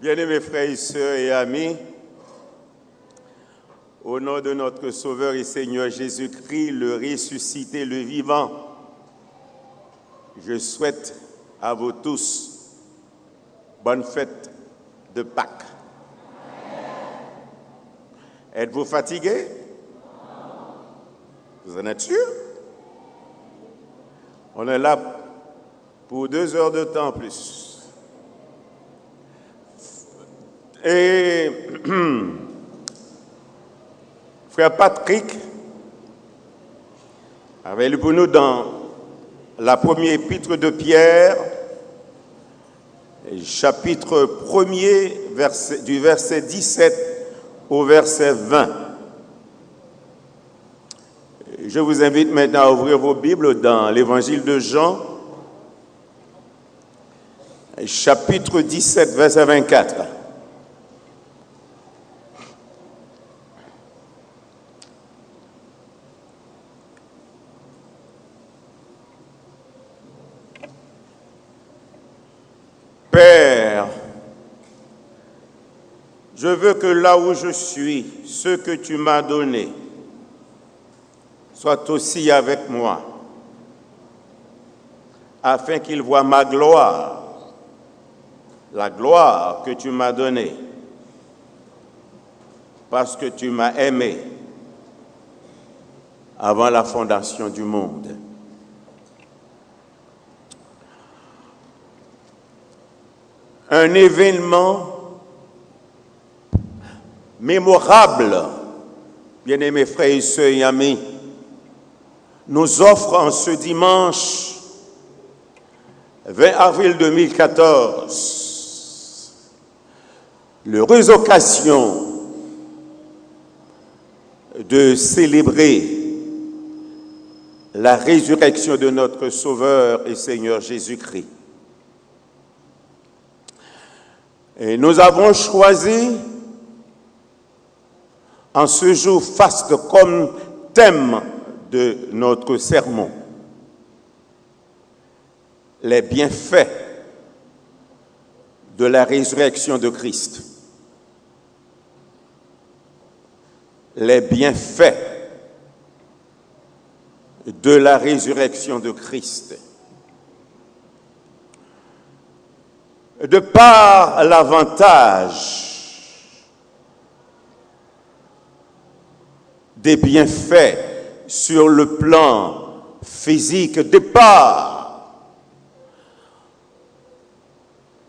Bien-aimés frères et sœurs et amis, au nom de notre Sauveur et Seigneur Jésus-Christ, le ressuscité, le vivant, je souhaite à vous tous bonne fête de Pâques. Êtes-vous fatigués? Vous en êtes sûrs? On est là pour 2 heures de temps en plus. Et frère Patrick avait lu pour nous dans la première épître de Pierre, chapitre 1er, du verset 17 au verset 20. Je vous invite maintenant à ouvrir vos Bibles dans l'évangile de Jean, chapitre 17, verset 24. Père, je veux que là où je suis, ce que tu m'as donné, soit aussi avec moi, afin qu'ils voient ma gloire, la gloire que tu m'as donnée, parce que tu m'as aimé avant la fondation du monde. Un événement mémorable, bien-aimés frères et sœurs et amis, nous offre en ce dimanche 20 avril 2014 l'heureuse occasion de célébrer la résurrection de notre Sauveur et Seigneur Jésus-Christ. Et nous avons choisi en ce jour faste comme thème de notre sermon les bienfaits de la résurrection de Christ. Les bienfaits de la résurrection de Christ. De par l'avantage des bienfaits sur le plan physique, de par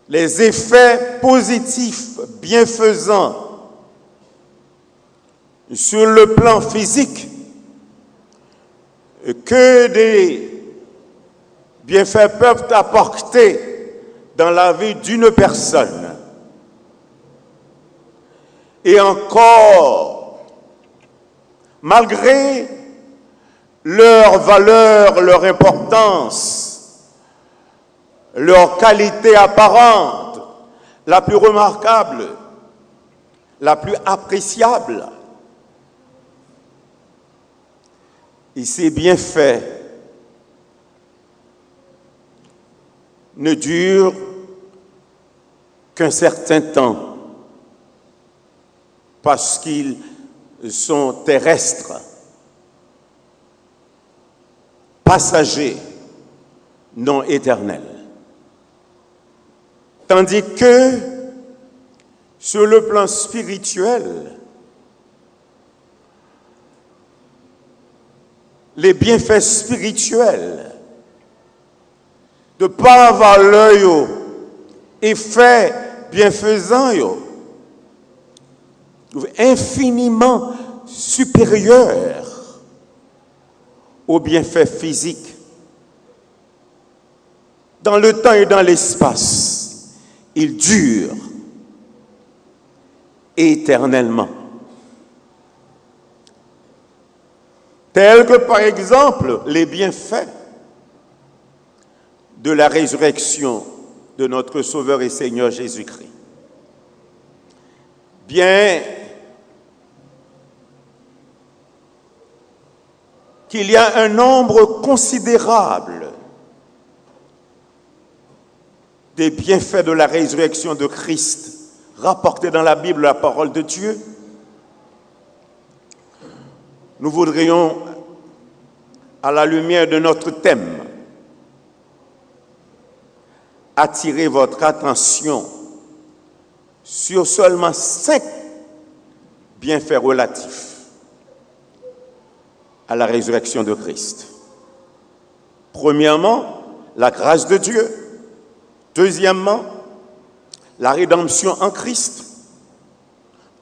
les effets positifs bienfaisants sur le plan physique, que des bienfaits peuvent apporter dans la vie d'une personne. Et encore, malgré leur valeur, leur importance, leur qualité apparente, la plus remarquable, la plus appréciable, et ces bienfaits ne durent qu'un certain temps parce qu'ils sont terrestres, passagers, non éternels. Tandis que sur le plan spirituel, les bienfaits spirituels de par avoir l'œil effet bienfaisant infiniment supérieur aux bienfaits physiques. Dans le temps et dans l'espace, ils durent éternellement. Tels que par exemple les bienfaits de la résurrection de notre Sauveur et Seigneur Jésus-Christ. Bien qu'il y a un nombre considérable des bienfaits de la résurrection de Christ rapportés dans la Bible, la parole de Dieu, nous voudrions, à la lumière de notre thème, attirer votre attention sur seulement 5 bienfaits relatifs à la résurrection de Christ. Premièrement, la grâce de Dieu. Deuxièmement, la rédemption en Christ.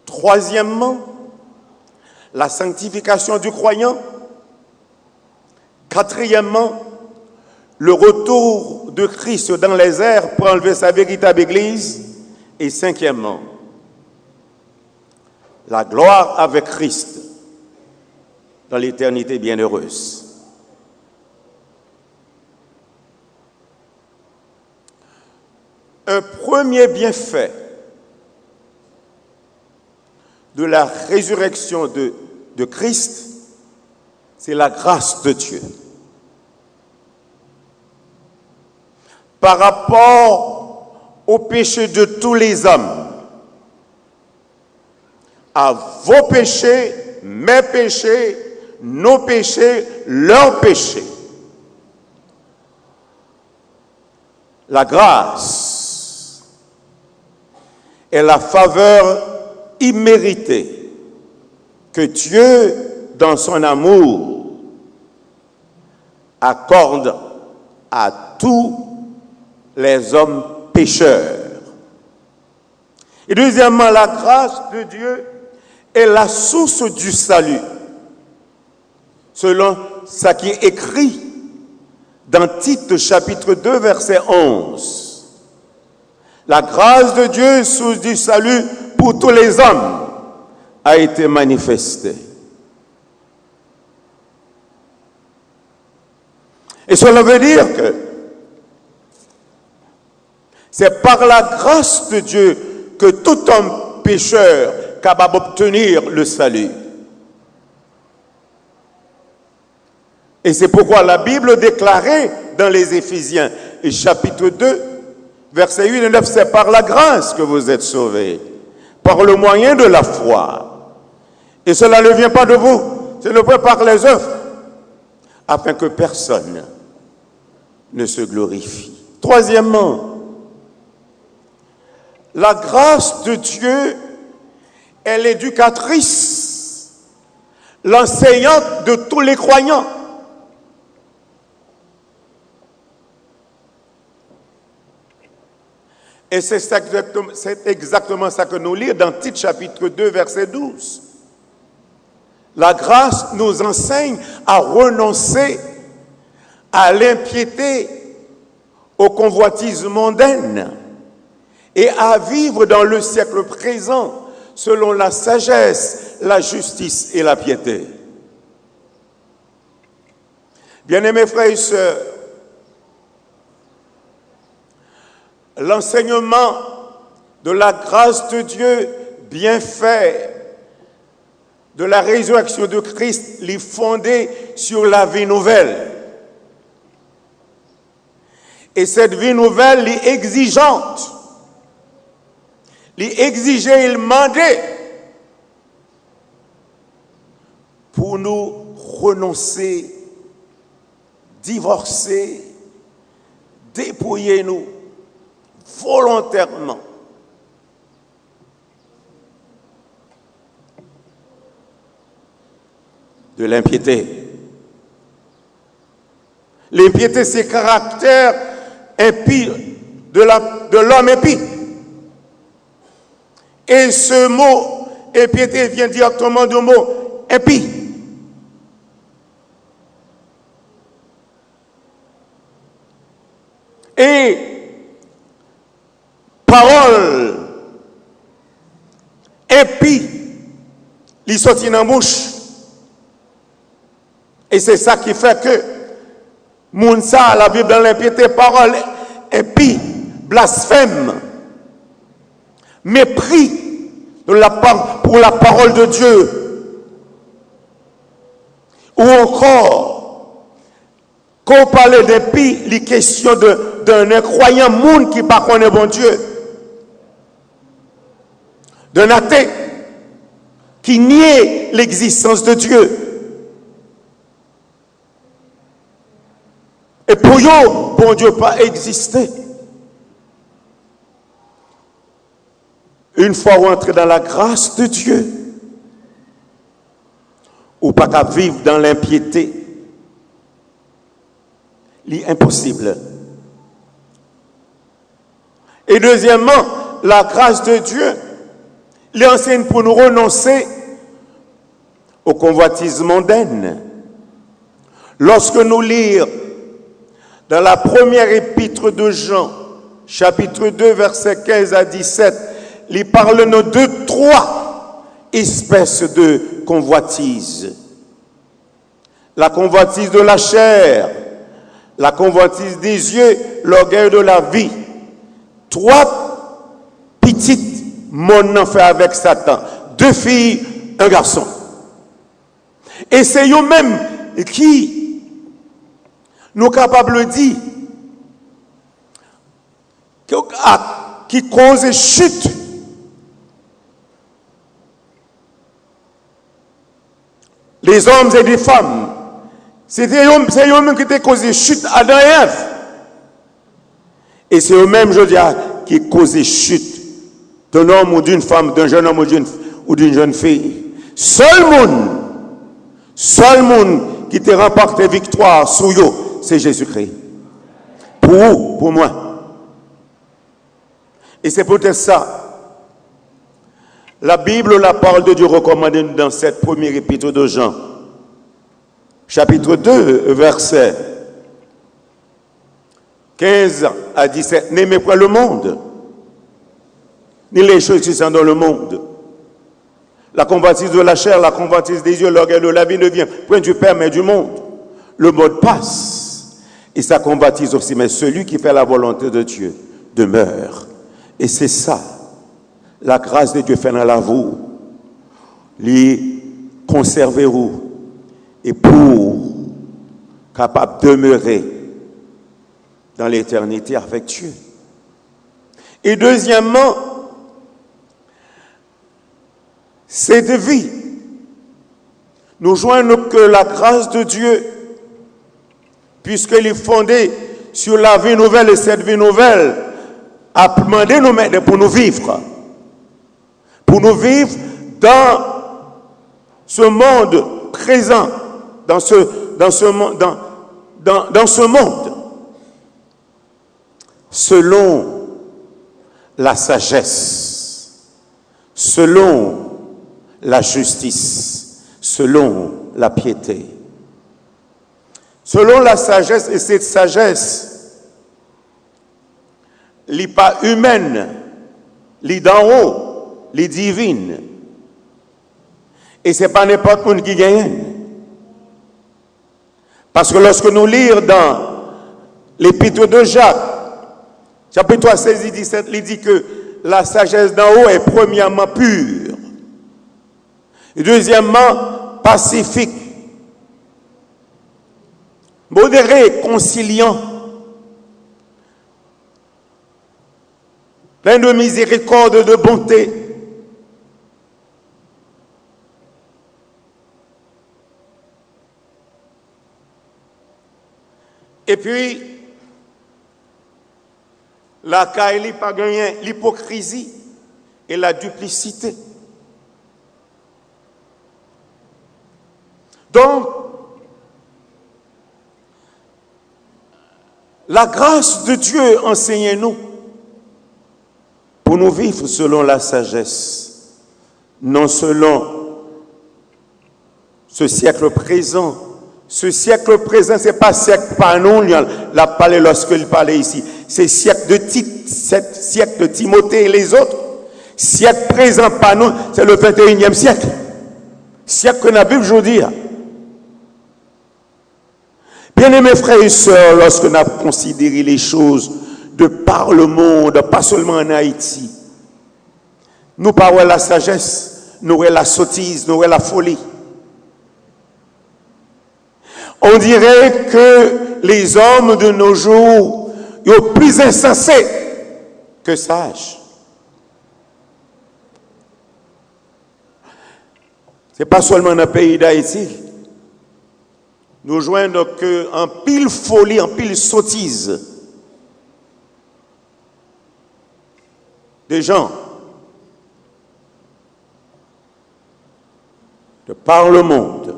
Troisièmement, la sanctification du croyant. Quatrièmement, le retour de Christ dans les airs pour enlever sa véritable Église. Et cinquièmement, la gloire avec Christ dans l'éternité bienheureuse. Un premier bienfait de la résurrection de Christ, c'est la grâce de Dieu. Par rapport au péché de tous les hommes, à vos péchés, mes péchés, nos péchés, leurs péchés. La grâce est la faveur imméritée que Dieu, dans son amour, accorde à tous les hommes pécheurs. Et deuxièmement, la grâce de Dieu est la source du salut, selon ce qui est écrit dans Tite chapitre 2, verset 11. La grâce de Dieu, source du salut pour tous les hommes, a été manifestée. Et cela veut dire que c'est par la grâce de Dieu que tout homme pécheur est capable d'obtenir le salut. Et c'est pourquoi la Bible déclarait dans les Éphésiens, chapitre 2, versets 8 et 9, c'est par la grâce que vous êtes sauvés, par le moyen de la foi. Et cela ne vient pas de vous, ce ne peut par les œuvres, afin que personne ne se glorifie. Troisièmement, la grâce de Dieu est l'éducatrice, l'enseignante de tous les croyants. Et c'est exactement ça que nous lisons dans Tite chapitre 2, verset 12. La grâce nous enseigne à renoncer à l'impiété, aux convoitises mondaines et à vivre dans le siècle présent selon la sagesse, la justice et la piété. Bien-aimés frères et sœurs, l'enseignement de la grâce de Dieu bien fait, de la résurrection de Christ, est fondé sur la vie nouvelle. Et cette vie nouvelle est exigeante. Il exigeait, il demandait pour nous renoncer, divorcer, dépouiller nous volontairement de l'impiété. L'impiété, c'est le caractère impie de l'homme impie. Et ce mot impiété vient directement du mot impie. Et parole impie, il sortit dans la bouche. Et c'est ça qui fait que Mounsa, la Bible dans l'impiété, parole impie, blasphème, mépris pour la parole de Dieu, ou encore Quand on parle d'impie, les questions d'un incroyant monde qui ne connaît pas bon Dieu. D'un athée qui nie l'existence de Dieu. Et pour eux, bon Dieu pas existé. Une fois rentré dans la grâce de Dieu, ou pas qu'à vivre dans l'impiété, c'est impossible. Et deuxièmement, la grâce de Dieu, il enseigne pour nous renoncer aux convoitises mondaines. Lorsque nous lisons dans la première épître de Jean, chapitre 2, versets 15 à 17, il parle de 3 espèces de convoitises. La convoitise de la chair, la convoitise des yeux, l'orgueil de la vie. 3 petites mon fait avec Satan. 2 filles, un garçon. Et c'est eux-mêmes qui nous capables de dire qui causent chute. Les hommes et les femmes. C'est eux-mêmes qui ont causé chute à Adam et Ève. Et c'est eux-mêmes, je dis, qui causent chute d'un homme ou d'une femme, d'un jeune homme ou d'une jeune fille. Seul monde qui te remporte victoire sur eux, c'est Jésus-Christ. Pour vous, pour moi. Et c'est peut-être ça. La Bible, la parole de Dieu recommande dans cette première épître de Jean, chapitre 2, verset 15 à 17. N'aimez pas le monde, ni les choses qui sont dans le monde. La convoitise de la chair, la convoitise des yeux, l'orgueil de la vie ne vient point du Père, mais du monde. Le monde passe, et sa convoitise aussi, mais celui qui fait la volonté de Dieu demeure. Et c'est ça, la grâce de Dieu fait dans la vous, les conserver vous, et pour capable de demeurer dans l'éternité avec Dieu. Et deuxièmement, cette vie, nous joignons que la grâce de Dieu, puisqu'elle est fondée sur la vie nouvelle, et cette vie nouvelle a demandé nous mettre pour nous vivre. Pour nous vivre dans ce monde présent, dans ce monde, selon la sagesse, selon la justice, selon la piété. Selon la sagesse, et cette sagesse, n'est pas humaine, n'est d'en haut, n'est divine. Et ce n'est pas n'importe qui qui gagne. Parce que lorsque nous lisons dans l'épître de Jacques, chapitre 3, 16 et 17, il dit que la sagesse d'en haut est premièrement pure. Et deuxièmement, pacifique. Modéré, conciliant. Plein de miséricorde, de bonté. Et puis, la caille pas gagné l'hypocrisie et la duplicité. Donc, la grâce de Dieu enseigne-nous pour nous vivre selon la sagesse, non selon ce siècle présent. Ce siècle présent, ce n'est pas siècle par nous, l'a parlé lorsqu'il parlait ici. C'est siècle de Timothée et les autres. Siècle présent par nous, c'est le 21e siècle. Siècle que la Bible aujourd'hui. Bien-aimés frères et sœurs, lorsque nous avons considéré les choses de par le monde, pas seulement en Haïti, nous parlons la sagesse, nous la sottise, nous la folie. On dirait que les hommes de nos jours sont plus insensés que sages. Ce n'est pas seulement dans le pays d'Haïti. Nous joignons en pile folie, en pile sottise. Des gens de par le monde,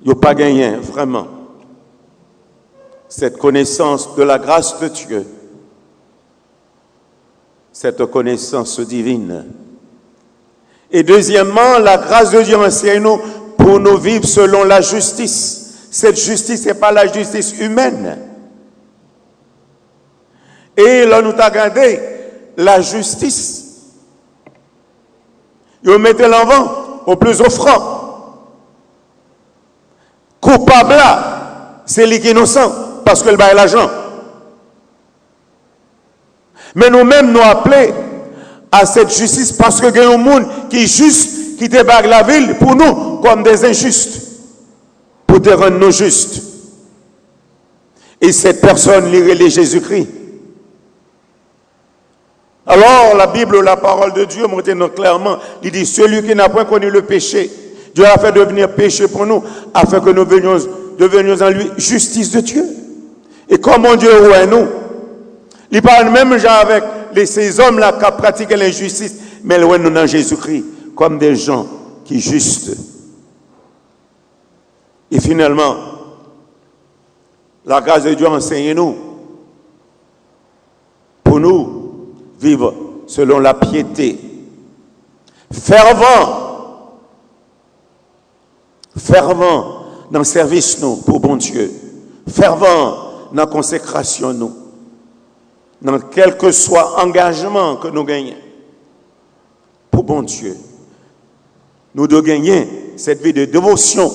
ils n'ont pas gagné vraiment cette connaissance de la grâce de Dieu, cette connaissance divine. Et deuxièmement, la grâce de Dieu enseigne-nous pour nous vivre selon la justice. Cette justice n'est pas la justice humaine. Et là, nous avons regardé la justice. Ils mettaient l'avant au plus offrant. Coupable là, c'est lui qui est innocent parce que le bail l'argent. Mais nous-mêmes nous appelons à cette justice parce que il y a un monde qui est juste, qui te bague la ville pour nous comme des injustes, pour te rendre nous justes. Et cette personne lirait Jésus-Christ. Alors la Bible, la parole de Dieu montre clairement, il dit celui qui n'a point connu le péché, Dieu a fait devenir péché pour nous, afin que nous devenions en lui justice de Dieu. Et comment Dieu est nous? Il parle même genre avec ces hommes-là qui pratiquent l'injustice, mais loin nous dans Jésus-Christ, comme des gens qui justes. Et finalement, la grâce de Dieu enseigne-nous pour nous vivre selon la piété, fervent dans le service nous pour bon Dieu, fervent dans la consécration nous, dans quel que soit engagement que nous gagnons pour bon Dieu. Nous devons gagner cette vie de dévotion,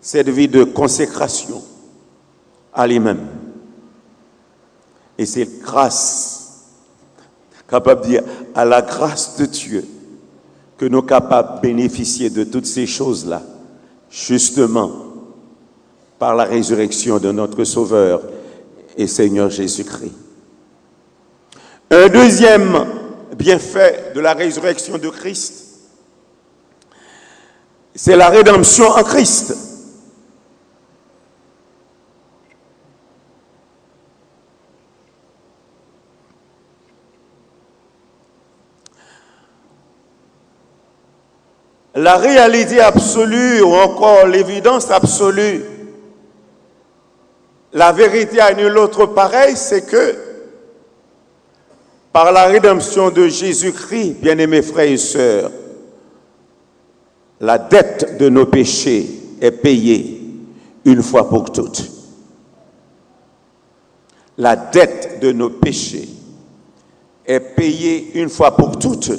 cette vie de consécration à lui-même. Et c'est grâce, capable de dire, à la grâce de Dieu, que nous sommes capables de bénéficier de toutes ces choses-là, justement, par la résurrection de notre Sauveur et Seigneur Jésus-Christ. Un deuxième bienfait de la résurrection de Christ, c'est la rédemption en Christ. La réalité absolue ou encore l'évidence absolue, la vérité à nul autre pareil, c'est que par la rédemption de Jésus-Christ, bien-aimés frères et sœurs, la dette de nos péchés est payée une fois pour toutes. La dette de nos péchés est payée une fois pour toutes.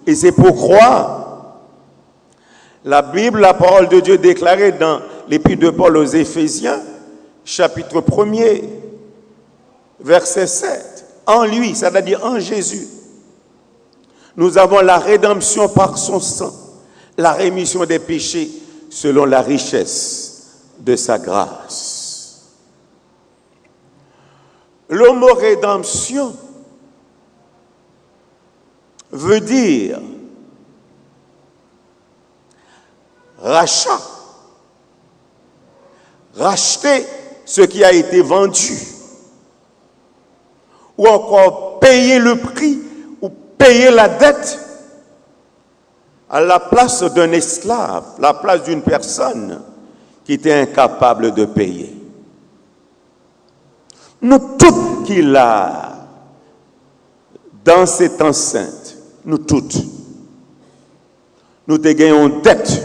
Et c'est pourquoi la Bible, la parole de Dieu déclarée dans l'épître de Paul aux Éphésiens, chapitre 1er, verset 7. En lui, c'est-à-dire en Jésus, nous avons la rédemption par son sang, la rémission des péchés selon la richesse de sa grâce. Le mot rédemption veut dire rachat, racheter ce qui a été vendu, ou encore payer le prix, ou payer la dette à la place d'un esclave, la place d'une personne qui était incapable de payer. Nous toutes qui là, dans cette enceinte, nous toutes, nous te gagnons dette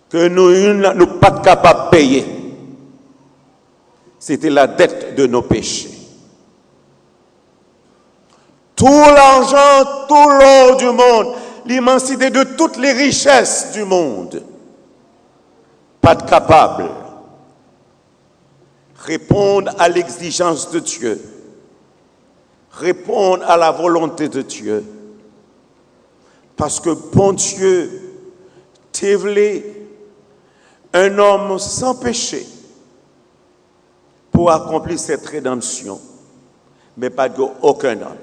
que nous ne pas capables de payer. C'était la dette de nos péchés. Tout l'argent, tout l'or du monde, l'immensité de toutes les richesses du monde, pas de capable répondre à l'exigence de Dieu, répondre à la volonté de Dieu. Parce que bon Dieu, t'es voulu un homme sans péché pour accomplir cette rédemption, mais pas aucun homme.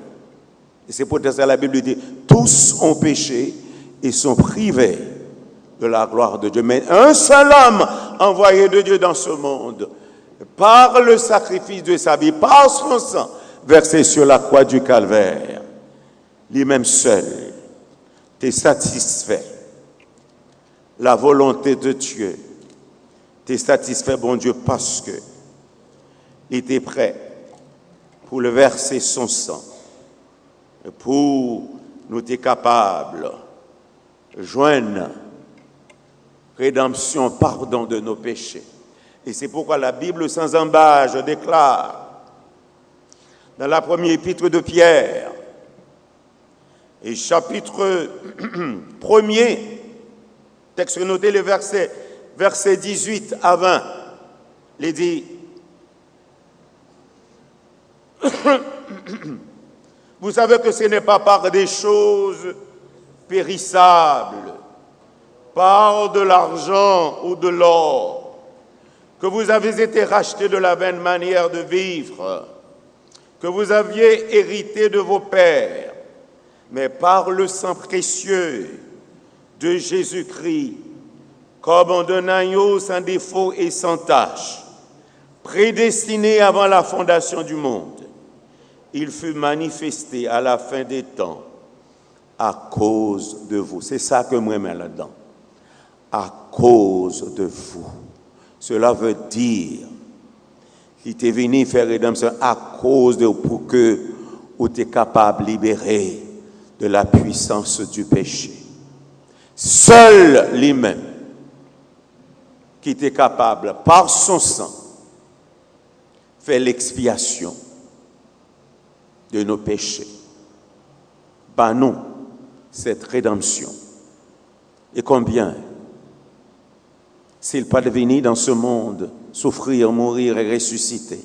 Et c'est pour ça que la Bible dit, tous ont péché et sont privés de la gloire de Dieu. Mais un seul homme envoyé de Dieu dans ce monde, par le sacrifice de sa vie, par son sang, versé sur la croix du calvaire, lui-même seul, t'es satisfait. La volonté de Dieu, t'es satisfait, bon Dieu, parce que il était prêt pour le verser son sang, pour nous être capables de joindre rédemption, pardon de nos péchés. Et c'est pourquoi la Bible sans embâche déclare dans la première épître de Pierre, et chapitre 1er, texte noté le verset 18 à 20, il dit vous savez que ce n'est pas par des choses périssables, par de l'argent ou de l'or, que vous avez été rachetés de la vaine manière de vivre, que vous aviez hérité de vos pères, mais par le sang précieux de Jésus-Christ, comme d'un agneau sans défaut et sans tache, prédestiné avant la fondation du monde. Il fut manifesté à la fin des temps à cause de vous. C'est ça que moi mets là-dedans. À cause de vous. Cela veut dire qu'il est venu faire rédemption à cause de vous pour que vous soyez capable de libérer de la puissance du péché. Seul lui-même qui était capable, par son sang, faire l'expiation de nos péchés. Par nous, cette rédemption. Et combien, s'il pas devenu dans ce monde, souffrir, mourir et ressusciter,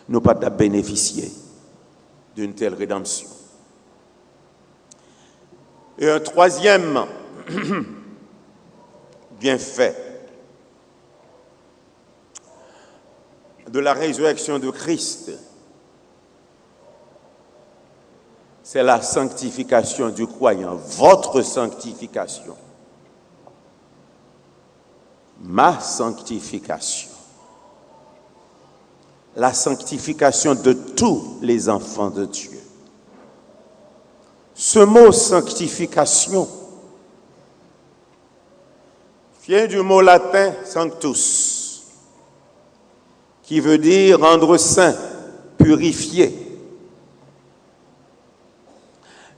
nous pas bénéficier d'une telle rédemption. Et un troisième bienfait de la résurrection de Christ, c'est la sanctification du croyant, votre sanctification, ma sanctification, la sanctification de tous les enfants de Dieu. Ce mot sanctification vient du mot latin sanctus, qui veut dire rendre saint, purifier.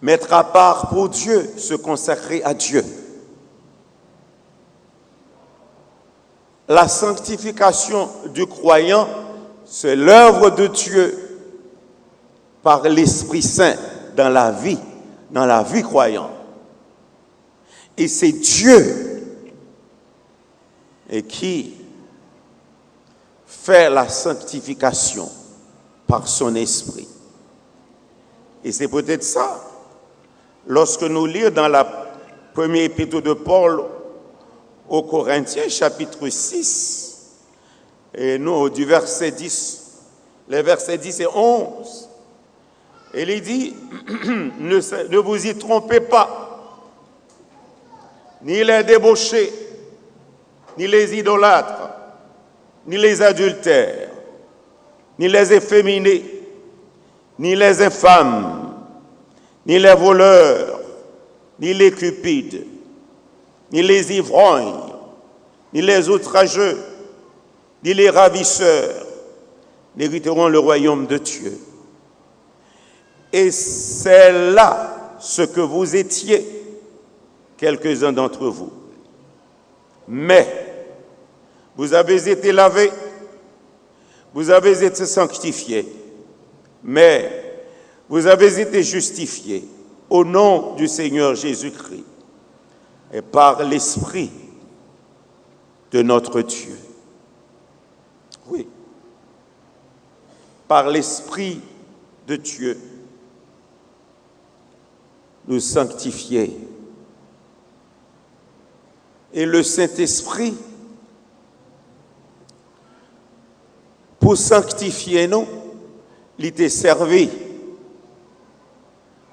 Mettre à part pour Dieu, se consacrer à Dieu. La sanctification du croyant, c'est l'œuvre de Dieu par l'Esprit Saint dans la vie croyante. Et c'est Dieu qui fait la sanctification par son Esprit. Et c'est peut-être ça. Lorsque nous lisons dans la première épître de Paul aux Corinthiens, chapitre 6, et nous, du verset 10, les versets 10 et 11, il dit, ne vous y trompez pas, ni les débauchés, ni les idolâtres, ni les adultères, ni les efféminés, ni les infâmes, ni les voleurs, ni les cupides, ni les ivrognes, ni les outrageux, ni les ravisseurs n'hériteront le royaume de Dieu. Et c'est là ce que vous étiez, quelques-uns d'entre vous. Mais vous avez été lavés, vous avez été sanctifiés, mais vous avez été justifiés au nom du Seigneur Jésus-Christ et par l'Esprit de notre Dieu. Oui, par l'Esprit de Dieu, nous sanctifier. Et le Saint-Esprit pour sanctifier nous, il était servi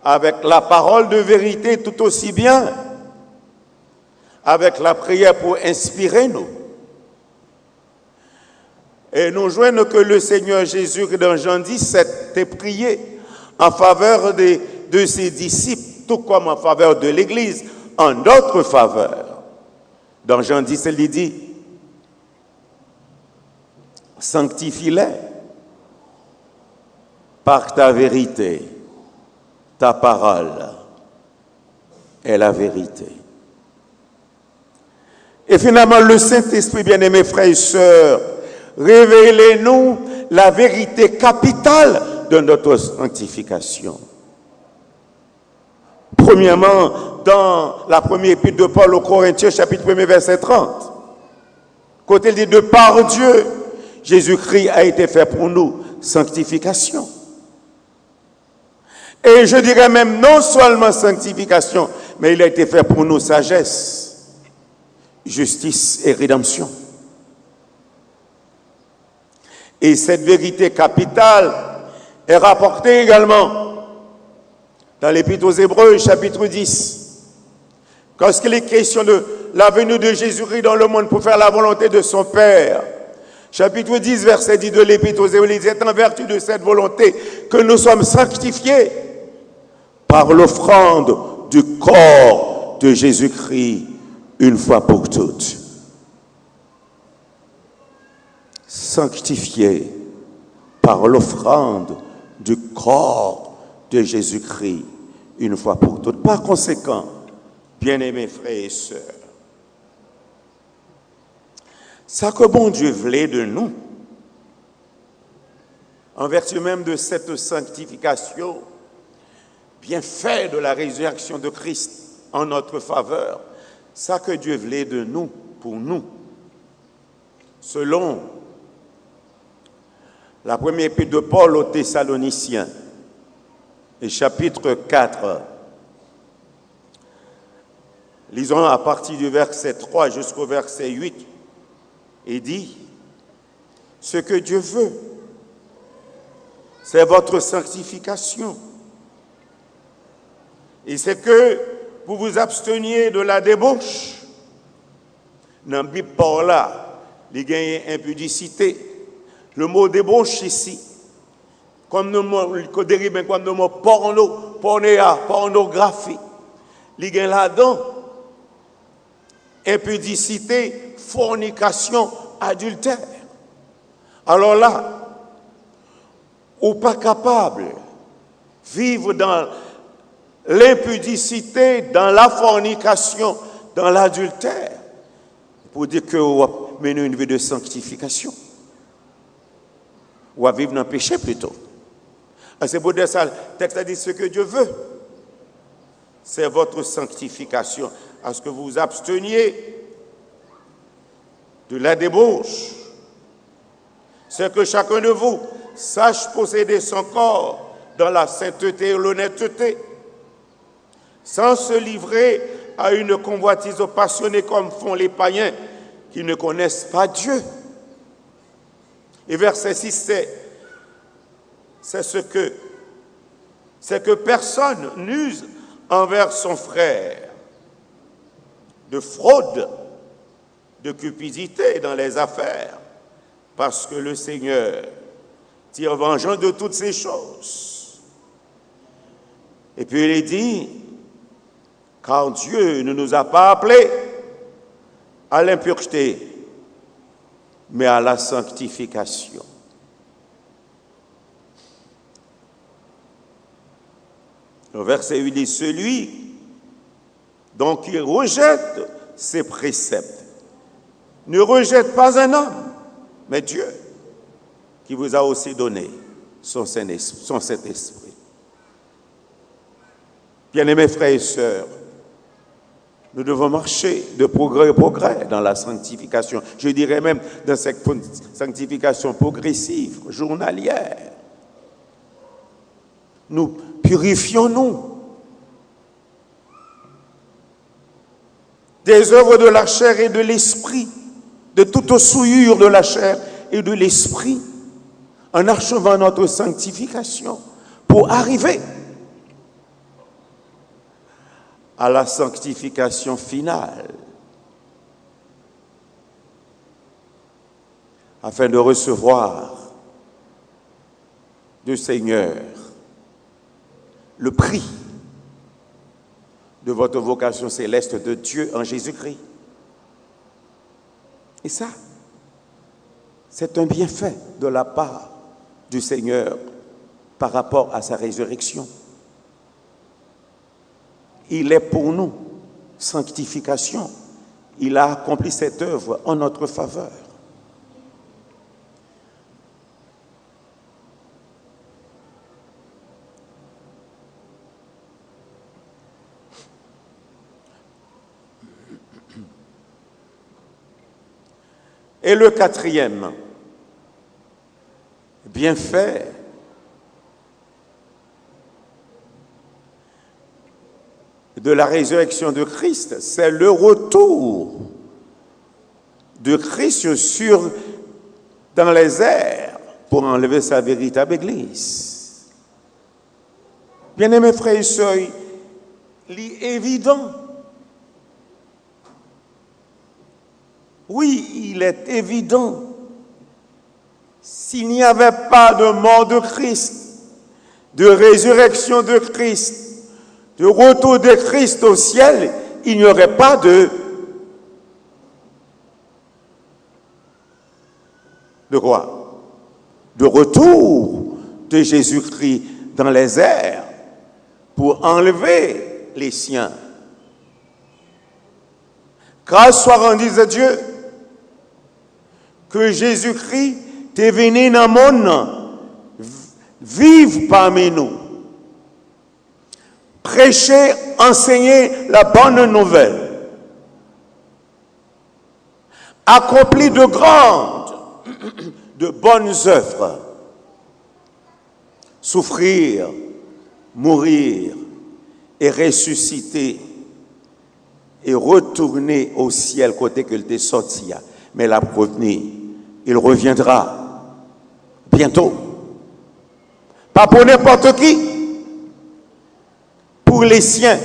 avec la parole de vérité tout aussi bien, avec la prière pour inspirer nous. Et nous joignons que le Seigneur Jésus, dans Jean 17, a prié en faveur de ses disciples, tout comme en faveur de l'Église, en notre faveur. Dans Jean 17, il dit, sanctifie-les par ta vérité, ta parole est la vérité. Et finalement, le Saint-Esprit, bien-aimés frères et sœurs, révélez-nous la vérité capitale de notre sanctification. Premièrement, dans la première épître de Paul aux Corinthiens, chapitre 1, verset 30, côté il dit, de par Dieu, Jésus-Christ a été fait pour nous sanctification. Et je dirais même non seulement sanctification, mais il a été fait pour nous sagesse, justice et rédemption. Et cette vérité capitale est rapportée également dans l'Épître aux Hébreux, chapitre 10. Lorsqu'il est question de la venue de Jésus-Christ dans le monde pour faire la volonté de son Père, chapitre 10, verset 10 de l'Épître aux Hébreux, il dit, c'est en vertu de cette volonté que nous sommes sanctifiés par l'offrande du corps de Jésus-Christ une fois pour toutes. Sanctifiés par l'offrande du corps de Jésus-Christ une fois pour toutes. Par conséquent, bien-aimés frères et sœurs, ça que bon Dieu voulait de nous, en vertu même de cette sanctification, bien fait de la résurrection de Christ en notre faveur, ça que Dieu voulait de nous, pour nous, selon la première épître de Paul aux Thessaloniciens, et chapitre 4, lisons à partir du verset 3 jusqu'au verset 8, il dit, ce que Dieu veut, c'est votre sanctification. Et c'est que vous vous absteniez de la débauche. Dans la Bible, par là, il y a impudicité. Le mot débauche ici, comme le mot porno, pornographie, il y a là-dedans impudicité, fornication, adultère. Alors là, ou pas capable de vivre dans l'impudicité, dans la fornication, dans l'adultère, pour dire que vous menez une vie de sanctification. Ou à vivre dans le péché plutôt. Et c'est pour dire ça, le texte a dit ce que Dieu veut. C'est votre sanctification. À ce que vous vous absteniez de la débauche. C'est que chacun de vous sache posséder son corps dans la sainteté et l'honnêteté, sans se livrer à une convoitise passionnée comme font les païens qui ne connaissent pas Dieu. Et verset 6, c'est que personne n'use envers son frère de fraude, de cupidité dans les affaires, parce que le Seigneur tire vengeance de toutes ces choses. Et puis il dit, car Dieu ne nous a pas appelés à l'impureté, mais à la sanctification. Le verset 8 dit, celui donc qui rejette ses préceptes ne rejette pas un homme, mais Dieu, qui vous a aussi donné son Saint-Esprit. Bien-aimés frères et sœurs, nous devons marcher de progrès en progrès dans la sanctification. Je dirais même dans cette sanctification progressive, journalière. Nous purifions-nous des œuvres de la chair et de l'esprit, de toute souillure de la chair et de l'esprit, en achevant notre sanctification pour arriver à la sanctification finale, afin de recevoir du Seigneur le prix de votre vocation céleste de Dieu en Jésus-Christ. Et ça, c'est un bienfait de la part du Seigneur par rapport à sa résurrection. Il est pour nous sanctification. Il a accompli cette œuvre en notre faveur. Et le quatrième bienfait, de la résurrection de Christ, c'est le retour de Christ dans les airs pour enlever sa véritable Église. Bien-aimés frères et sœurs, il est évident. Oui, il est évident. S'il n'y avait pas de mort de Christ, de résurrection de Christ, de retour de Christ au ciel, il n'y aurait pas de quoi? De retour de Jésus-Christ dans les airs pour enlever les siens. Grâce soit rendue à Dieu que Jésus-Christ est venu dans le monde, vivre parmi nous, prêcher, enseigner la bonne nouvelle, accomplir de grandes, de bonnes œuvres, souffrir, mourir et ressusciter et retourner au ciel côté qu'il était sorti. Mais la revenir, il reviendra bientôt. Pas pour n'importe qui, pour les siens,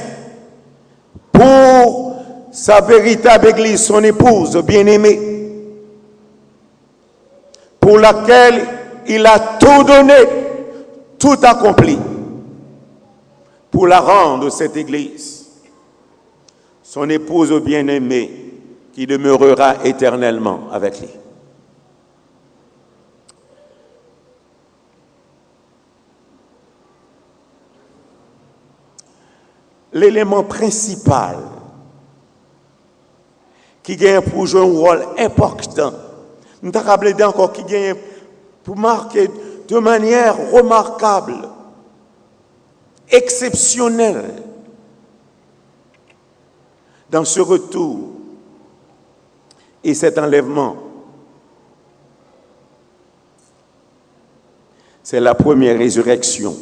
pour sa véritable Église, son épouse bien-aimée, pour laquelle il a tout donné, tout accompli, pour la rendre, cette Église, son épouse bien-aimée, qui demeurera éternellement avec lui. L'élément principal qui gagne pour jouer un rôle important, nous avons rappelé encore qui gagne pour marquer de manière remarquable, exceptionnelle, dans ce retour et cet enlèvement. C'est la première résurrection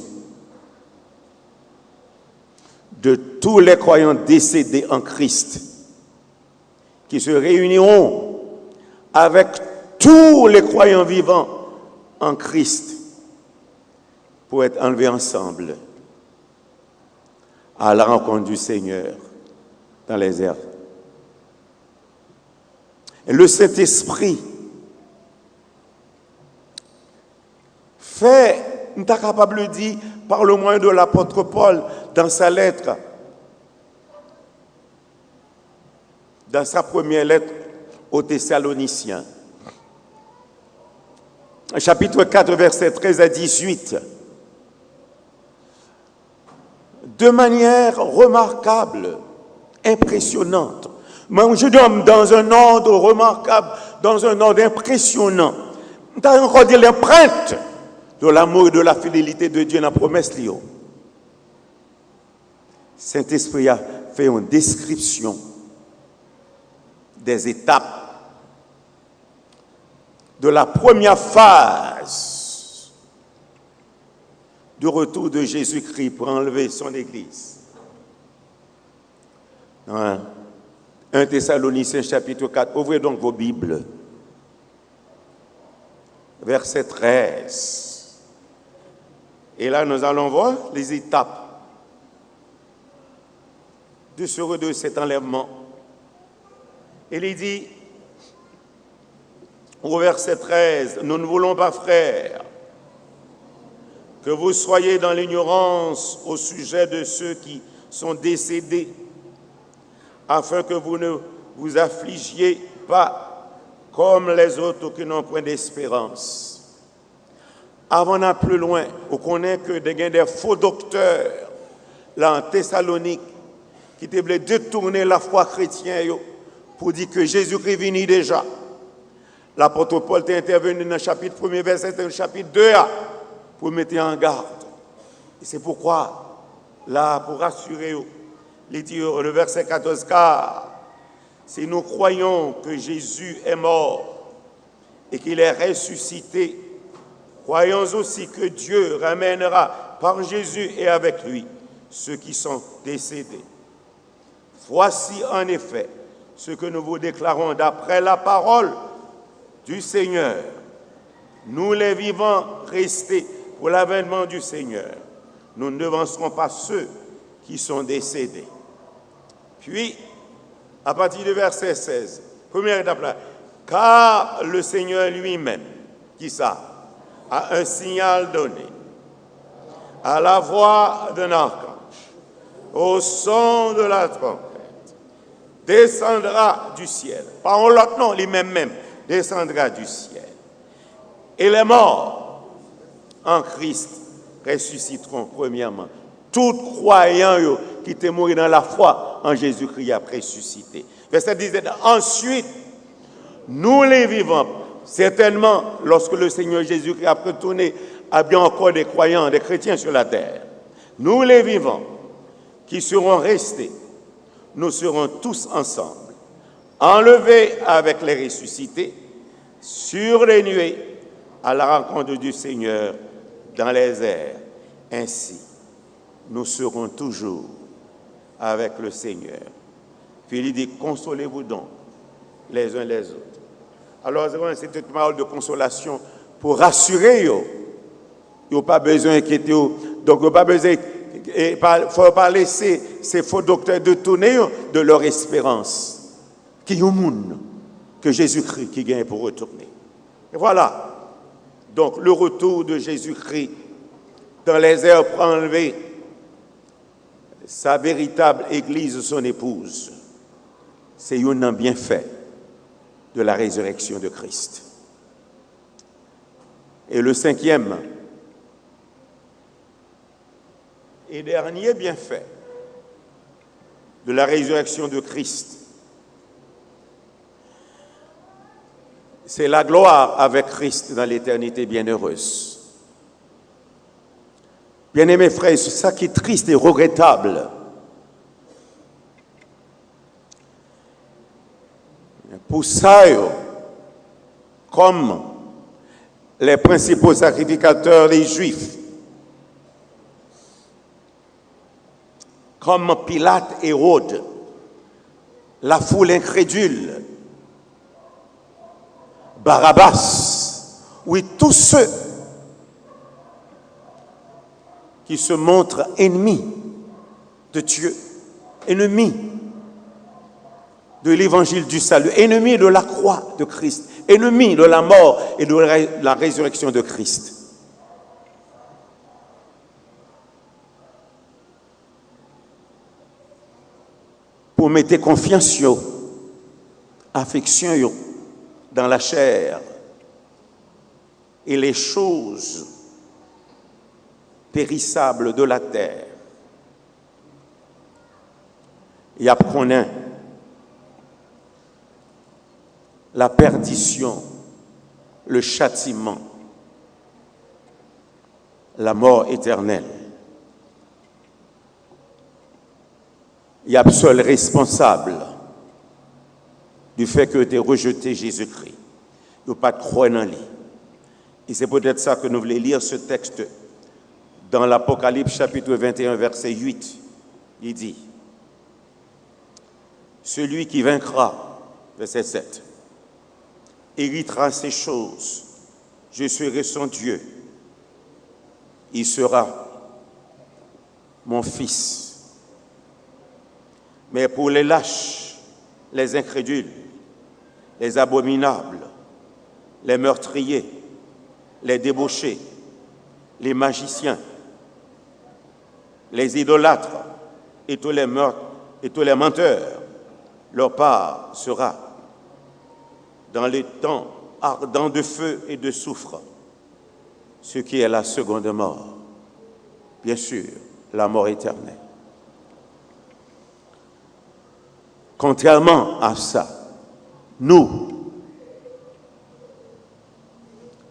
de tous les croyants décédés en Christ qui se réuniront avec tous les croyants vivants en Christ pour être enlevés ensemble à la rencontre du Seigneur dans les airs. Et le Saint-Esprit fait, nous sommes capables de dire, par le moyen de l'apôtre Paul, dans sa lettre, dans sa première lettre aux Thessaloniciens, chapitre 4, versets 13 à 18, de manière remarquable, impressionnante. Mais je donne dans un ordre remarquable, dans un ordre impressionnant. Nous avons encore dit l'empreinte de l'amour et de la fidélité de Dieu dans la promesse. Saint-Esprit a fait une description des étapes de la première phase du retour de Jésus-Christ pour enlever son Église. 1 Thessaloniciens chapitre 4. Ouvrez donc vos Bibles. verset 13. Et là, nous allons voir les étapes de cet enlèvement. Il est dit, au verset 13, « Nous ne voulons pas, frères, que vous soyez dans l'ignorance au sujet de ceux qui sont décédés, afin que vous ne vous affligiez pas comme les autres qui n'ont point d'espérance. » Avant d'aller plus loin, on connaît que des faux docteurs, là en Thessalonique, qui voulaient détourner la foi chrétienne pour dire que Jésus-Christ est venu déjà. L'apôtre Paul est intervenu dans le chapitre 1er, verset et le chapitre 2, pour mettre en garde. Et c'est pourquoi, là, pour rassurer, il dit le verset 14, car si nous croyons que Jésus est mort et qu'il est ressuscité, croyons aussi que Dieu ramènera par Jésus et avec lui ceux qui sont décédés. Voici en effet ce que nous vous déclarons d'après la parole du Seigneur. Nous les vivants restés pour l'avènement du Seigneur, nous ne devancerons pas ceux qui sont décédés. Puis, à partir du verset 16, première étape là, car le Seigneur lui-même, qui ça, a un signal donné, à la voix d'un archange, au son de la trompette, descendra du ciel. Pas en l'autre nom, lui-même descendra du ciel. Et les morts en Christ ressusciteront premièrement. Tout croyant qui était mort dans la foi en Jésus-Christ a ressuscité. Verset 17. Ensuite, nous les vivants, certainement, lorsque le Seigneur Jésus-Christ a retourné, a bien encore des croyants, des chrétiens sur la terre. Nous les vivants, qui seront restés, nous serons tous ensemble, enlevés avec les ressuscités, sur les nuées, à la rencontre du Seigneur dans les airs. Ainsi, nous serons toujours avec le Seigneur. Puis il dit, consolez-vous donc les uns les autres. Alors, c'est une parole de consolation pour rassurer. Il n'y a pas besoin d'inquiéter. Donc, il n'y a pas besoin. Il ne faut pas laisser ces faux docteurs détourner de leur espérance. Qui est au monde que Jésus-Christ qui gagne pour retourner. Et voilà. Donc, le retour de Jésus-Christ dans les airs pour enlever sa véritable église, son épouse. C'est un bienfait de la résurrection de Christ. Et le cinquième et dernier bienfait de la résurrection de Christ, c'est la gloire avec Christ dans l'éternité bienheureuse. Bien-aimés frères, c'est ça qui est triste et regrettable. Pour ça, comme les principaux sacrificateurs, les Juifs, comme Pilate et Hérode, la foule incrédule, Barabbas, oui, tous ceux qui se montrent ennemis de Dieu, ennemis de l'évangile du salut, ennemis de la croix de Christ, ennemis de la mort et de la résurrection de Christ. Pour mettre confiance, affection dans la chair et les choses périssables de la terre. Et apprenant la perdition, le châtiment, la mort éternelle. Il y a seul responsable du fait que tu as rejeté Jésus-Christ. Il n'y a pas de croix dans lui. Et c'est peut-être ça que nous voulons lire ce texte dans l'Apocalypse chapitre 21, verset 8. Il dit, celui qui vaincra, verset 7, héritera ces choses Je serai son Dieu. Il sera mon fils. Mais pour les lâches, les incrédules, les abominables, les meurtriers, les débauchés, les magiciens, les idolâtres et tous les meurtres et tous les menteurs, leur part sera dans les temps ardents de feu et de soufre, ce qui est la seconde mort, bien sûr, la mort éternelle. Contrairement à ça, nous,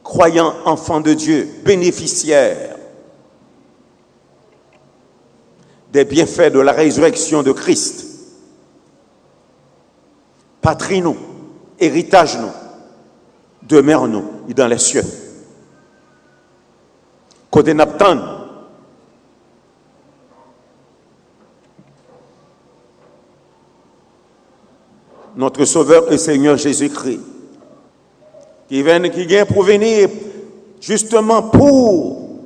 croyants enfants de Dieu, bénéficiaires des bienfaits de la résurrection de Christ, patrie nous, héritage nous, demeure nous dans les cieux. Côté Naptan, notre Sauveur et Seigneur Jésus-Christ, qui vient pour venir justement pour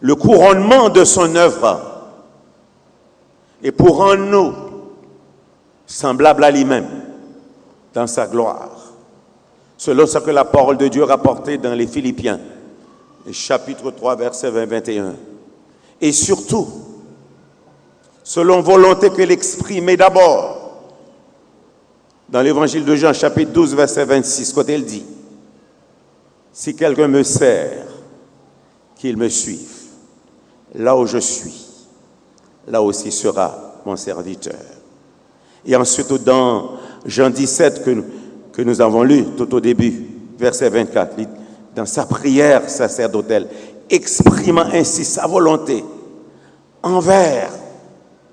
le couronnement de son œuvre et pour rendre nous semblables à lui-même dans sa gloire, selon ce que la parole de Dieu rapportait dans les Philippiens, chapitre 3, verset 20-21. Et surtout, selon volonté qu'elle exprimait d'abord dans l'évangile de Jean, chapitre 12, verset 26, quand elle dit « Si quelqu'un me sert, qu'il me suive. Là où je suis, là aussi sera mon serviteur. » Et ensuite, dans Jean 17, que nous avons lu tout au début, verset 24, dans sa prière sacerdotale, exprimant ainsi sa volonté envers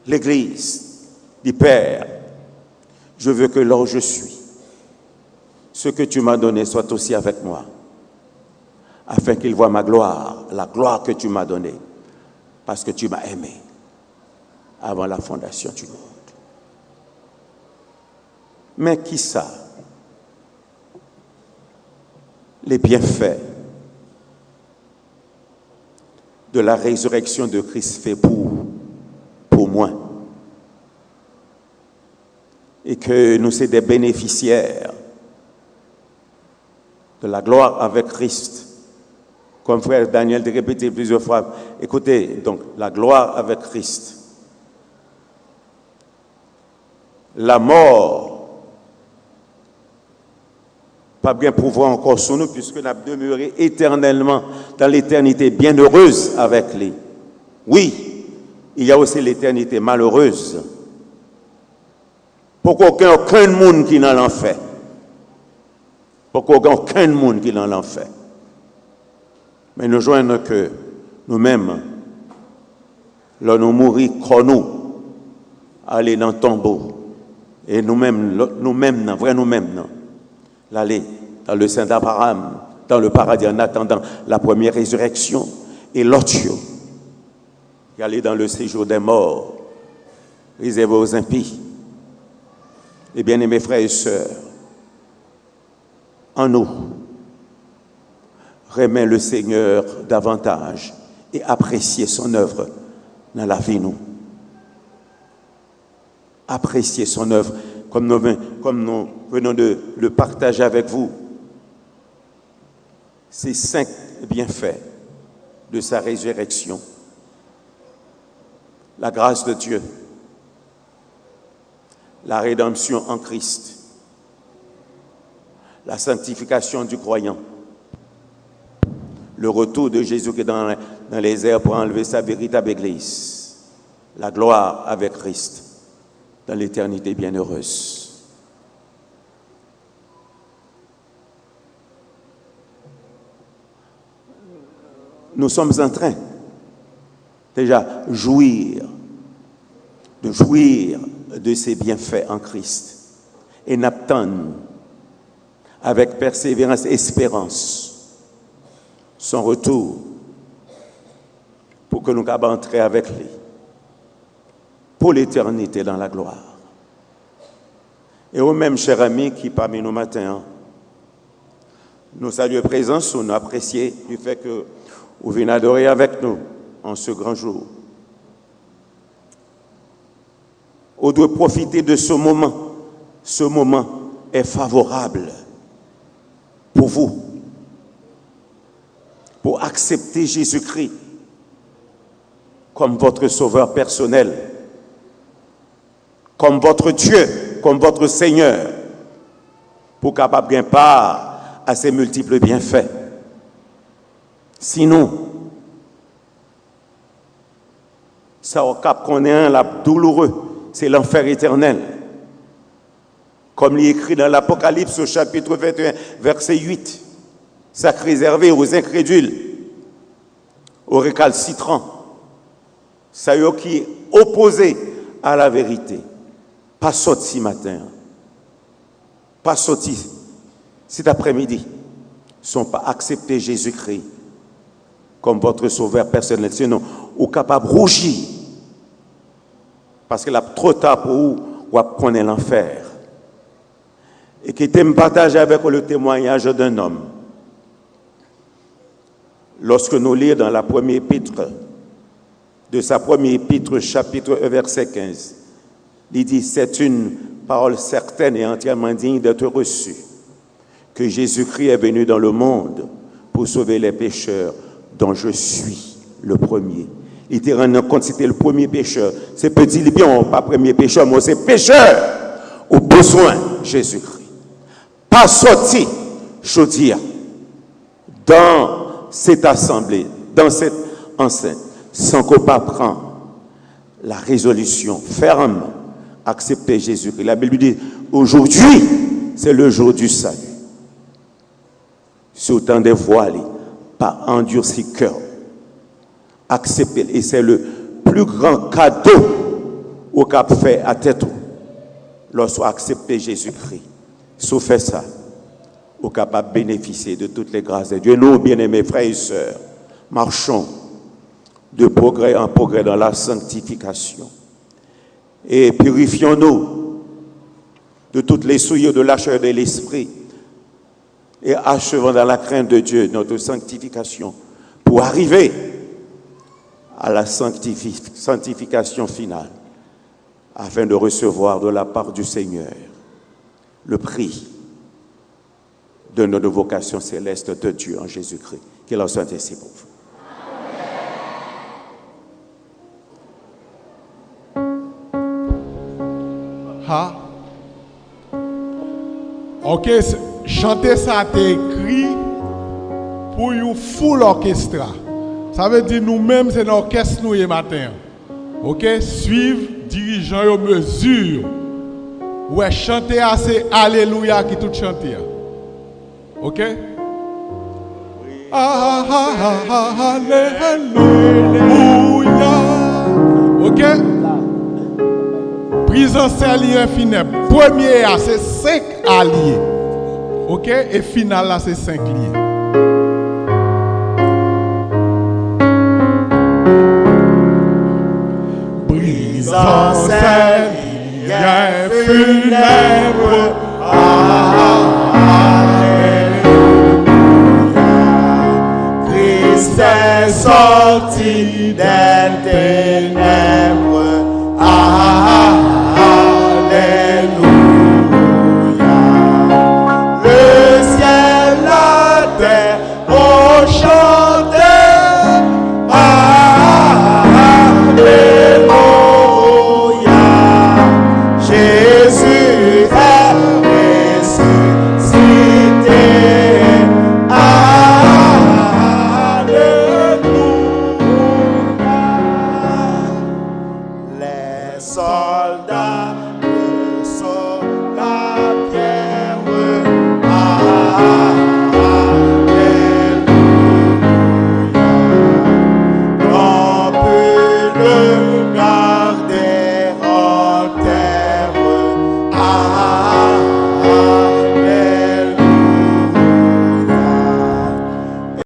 l'Église du Père. Je veux que là où je suis, ce que tu m'as donné soit aussi avec moi, afin qu'il voie ma gloire, la gloire que tu m'as donnée, parce que tu m'as aimé avant la fondation du monde. Mais qui ça? Les bienfaits de la résurrection de Christ fait pour moi. Et que nous sommes des bénéficiaires de la gloire avec Christ. Comme frère Daniel l'a répété plusieurs fois. Écoutez, donc, la gloire avec Christ. La mort, pas bien pouvoir encore sur nous, puisque nous avons demeuré éternellement dans l'éternité bienheureuse avec lui. Oui, il y a aussi l'éternité malheureuse. Pour qu'aucun monde qui n'en l'enfer. Pour qu'aucun monde qui n'en l'enfer. Mais nous joignons que nous-mêmes, là nous mourir comme nous, aller dans le tombeau. Et nous-mêmes, l'aller dans le sein d'Abraham, dans le paradis en attendant la première résurrection. Et l'autre, y aller dans le séjour des morts, réservé aux impies. Et bien-aimés frères et sœurs, en nous, remet le Seigneur davantage et apprécier son œuvre dans la vie, nous. Apprécier son œuvre comme nous venons de le partager avec vous. Ces 5 bienfaits de sa résurrection. La grâce de Dieu, la rédemption en Christ, la sanctification du croyant, le retour de Jésus qui est dans les airs pour enlever sa véritable Église, la gloire avec Christ dans l'éternité bienheureuse. Nous sommes en train déjà de jouir de ses bienfaits en Christ et n'attendons avec persévérance et espérance son retour pour que nous puissions entrer avec lui pour l'éternité dans la gloire. Et au même cher ami qui parmi nous matin, Nous saluons la présence, nous apprécions du fait que vous venez adorer avec nous en ce grand jour. On doit profiter de ce moment. Ce moment est favorable pour vous, pour accepter Jésus-Christ comme votre sauveur personnel, comme votre Dieu, comme votre Seigneur, pour capable bien part à ses multiples bienfaits. Sinon, ça au cap qu'on est un douloureux, c'est l'enfer éternel. Comme il est écrit dans l'Apocalypse au chapitre 21, verset 8, ça réservé aux incrédules, aux récalcitrants, ça y est qui est opposé à la vérité. Pas sorti matin, pas sorti cet après-midi, ne sont pas acceptés Jésus-Christ comme votre sauveur personnel. Sinon, vous êtes capable de rougir parce qu'il a trop tard pour vous, vous connaissez l'enfer. Et qui me partage avec vous le témoignage d'un homme. Lorsque nous lisons dans la première épître, de sa première épître, chapitre 1, verset 15, il dit, c'est une parole certaine et entièrement digne d'être reçue, que Jésus-Christ est venu dans le monde pour sauver les pécheurs, dont je suis le premier. Il était rendu compte que c'était le premier pécheur. C'est petit bien, pas premier pécheur, mais c'est pécheur au besoin de Jésus-Christ. Pas sorti, je veux dire, dans cette assemblée, dans cette enceinte, sans qu'on pas prendre la résolution ferme, accepter Jésus-Christ. La Bible dit, aujourd'hui, c'est le jour du salut. C'est autant de voiles, pas endurci cœur. Accepter, et c'est le plus grand cadeau au cap fait à tête lorsqu'on accepte Jésus-Christ. Si on fait ça, on est capable de bénéficier de toutes les grâces de Dieu. Nous, bien-aimés frères et sœurs, marchons de progrès en progrès dans la sanctification. Et purifions-nous de toutes les souillures de la chair de l'esprit. Et achevons dans la crainte de Dieu notre sanctification pour arriver à la sanctification finale afin de recevoir de la part du Seigneur le prix de notre vocation céleste de Dieu en Jésus-Christ. Qu'il en soit ainsi pour vous. Ha. Ok, chanter ça t'es écrit pour une full orchestra. Ça veut dire nous-mêmes c'est l'orchestre nous le matin. Ok, suivre dirigeant aux mesures. Ouais, chanter c'est Alléluia qui tout chanter. Ok? Alléluia. Ok? Prise en serlier infinie. Premier c'est 5 alliés. Ok? Et final là c'est 5 liés. Brise en serlier funèbre. Christ est sorti des ténèbres. Alléluia. Le ciel, la terre ont chanté. Alléluia. Jésus est ressuscité. Alléluia. Les soldats